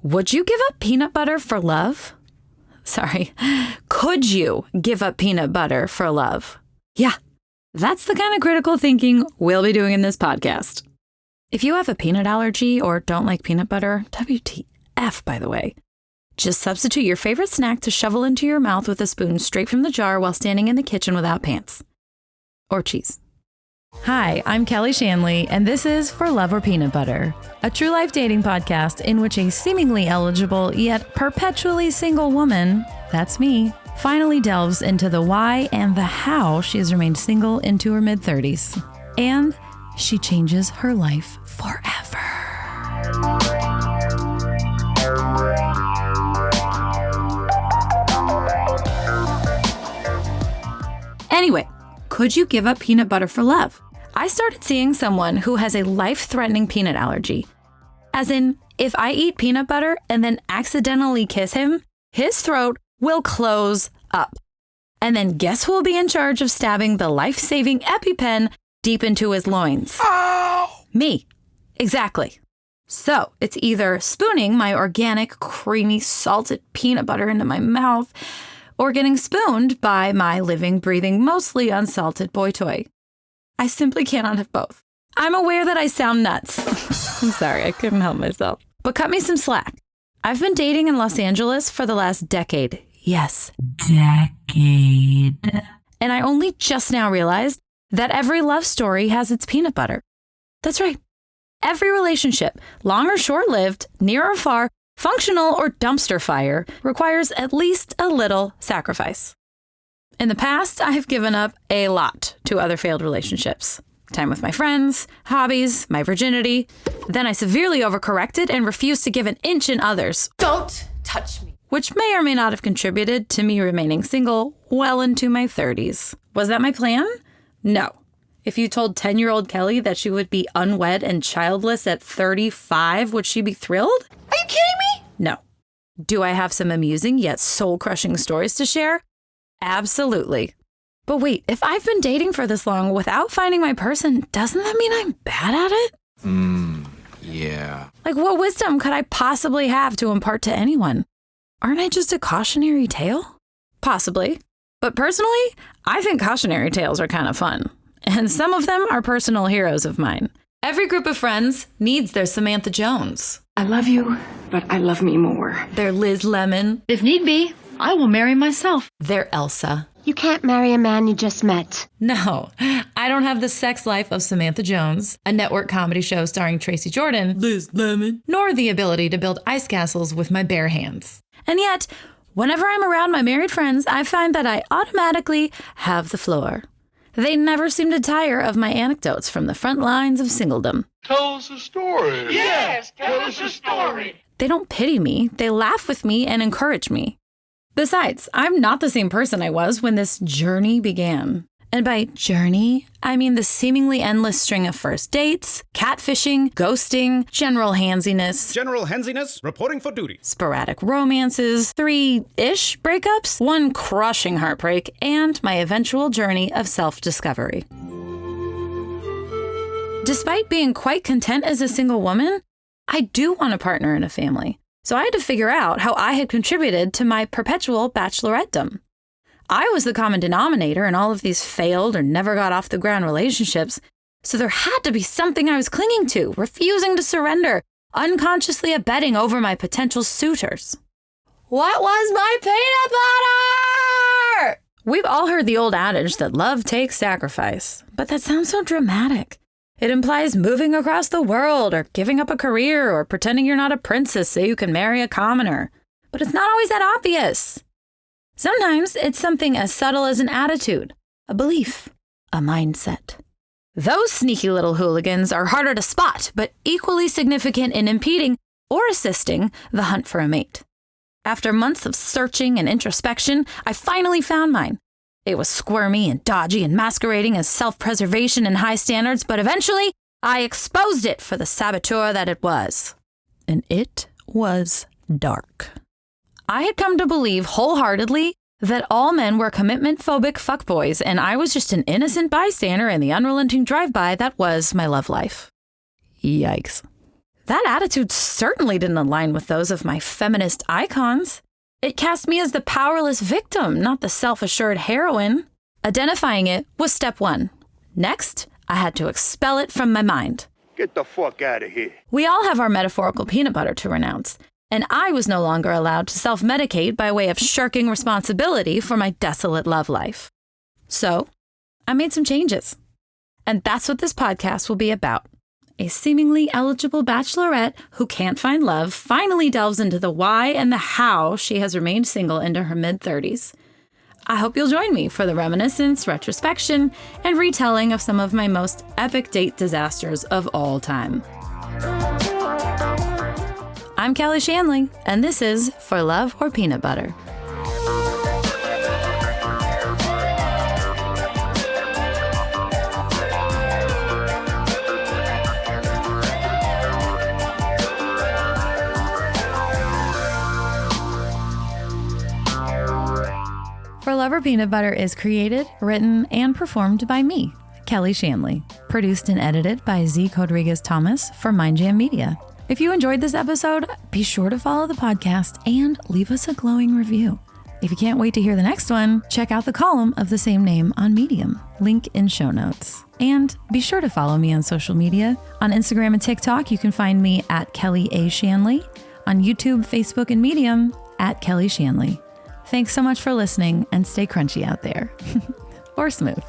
Would you give up peanut butter for love? Sorry, could you give up peanut butter for love? Yeah, that's the kind of critical thinking we'll be doing in this podcast. If you have a peanut allergy or don't like peanut butter, WTF, by the way, just substitute your favorite snack to shovel into your mouth with a spoon straight from the jar while standing in the kitchen without pants. Or cheese. Hi, I'm Kelly Shanley, and this is For Love or Peanut Butter, a true life dating podcast in which a seemingly eligible yet perpetually single woman, that's me, finally delves into the why and the how she has remained single into her mid-30s. And she changes her life forever. Anyway, could you give up peanut butter for love? I started seeing someone who has a life-threatening peanut allergy. As in, if I eat peanut butter and then accidentally kiss him, his throat will close up. And then guess who will be in charge of stabbing the life-saving EpiPen deep into his loins? Ow! Me. Exactly. So it's either spooning my organic, creamy, salted peanut butter into my mouth or getting spooned by my living, breathing, mostly unsalted boy toy. I simply cannot have both. I'm aware that I sound nuts. I'm sorry, I couldn't help myself. But cut me some slack. I've been dating in Los Angeles for the last decade. Yes, decade. And I only just now realized that every love story has its peanut butter. That's right. Every relationship, long or short-lived, near or far, functional or dumpster fire, requires at least a little sacrifice. In the past, I have given up a lot to other failed relationships. Time with my friends, hobbies, my virginity. Then I severely overcorrected and refused to give an inch in others. Don't touch me. Which may or may not have contributed to me remaining single well into my 30s. Was that my plan? No. If you told 10-year-old Kelly that she would be unwed and childless at 35, would she be thrilled? Are you kidding me? No. Do I have some amusing yet soul-crushing stories to share? Absolutely. But wait, if I've been dating for this long without finding my person, doesn't that mean I'm bad at it? Yeah. Like, what wisdom could I possibly have to impart to anyone? Aren't I just a cautionary tale? Possibly. But personally, I think cautionary tales are kind of fun. And some of them are personal heroes of mine. Every group of friends needs their Samantha Jones. I love you, but I love me more. Their Liz Lemon. If need be, I will marry myself. Their Elsa. You can't marry a man you just met. No, I don't have the sex life of Samantha Jones, a network comedy show starring Tracy Jordan, Liz Lemon, nor the ability to build ice castles with my bare hands. And yet, whenever I'm around my married friends, I find that I automatically have the floor. They never seem to tire of my anecdotes from the front lines of singledom. Tell us a story. Yes, tell us a story. They don't pity me, they laugh with me and encourage me. Besides, I'm not the same person I was when this journey began. And by journey, I mean the seemingly endless string of first dates, catfishing, ghosting, general handsiness, reporting for duty, sporadic romances, 3-ish breakups, 1 crushing heartbreak, and my eventual journey of self-discovery. Despite being quite content as a single woman, I do want a partner and a family. So I had to figure out how I had contributed to my perpetual bachelorettedom. I was the common denominator in all of these failed or never got off the ground relationships, so there had to be something I was clinging to, refusing to surrender, unconsciously abetting over my potential suitors. What was my peanut butter? We've all heard the old adage that love takes sacrifice, but that sounds so dramatic. It implies moving across the world or giving up a career or pretending you're not a princess so you can marry a commoner. But it's not always that obvious. Sometimes it's something as subtle as an attitude, a belief, a mindset. Those sneaky little hooligans are harder to spot, but equally significant in impeding or assisting the hunt for a mate. After months of searching and introspection, I finally found mine. It was squirmy and dodgy and masquerading as self-preservation and high standards, but eventually I exposed it for the saboteur that it was. And it was dark. I had come to believe wholeheartedly that all men were commitment-phobic fuckboys, and I was just an innocent bystander in the unrelenting drive-by that was my love life. Yikes. That attitude certainly didn't align with those of my feminist icons. It cast me as the powerless victim, not the self-assured heroine. Identifying it was step one. Next, I had to expel it from my mind. Get the fuck out of here. We all have our metaphorical peanut butter to renounce, and I was no longer allowed to self-medicate by way of shirking responsibility for my desolate love life. So, I made some changes. And that's what this podcast will be about. A seemingly eligible bachelorette who can't find love finally delves into the why and the how she has remained single into her mid-30s. I hope you'll join me for the reminiscence, retrospection, and retelling of some of my most epic date disasters of all time. I'm Kelly Shanley, and this is For Love or Peanut Butter. For Love or Peanut Butter is created, written, and performed by me, Kelly Shanley. Produced and edited by Z. Rodriguez-Thomas for Mind Jam Media. If you enjoyed this episode, be sure to follow the podcast and leave us a glowing review. If you can't wait to hear the next one, check out the column of the same name on Medium. Link in show notes. And be sure to follow me on social media. On Instagram and TikTok, you can find me at Kelly A. Shanley. On YouTube, Facebook, and Medium, at Kelly Shanley. Thanks so much for listening, and stay crunchy out there. Or smooth.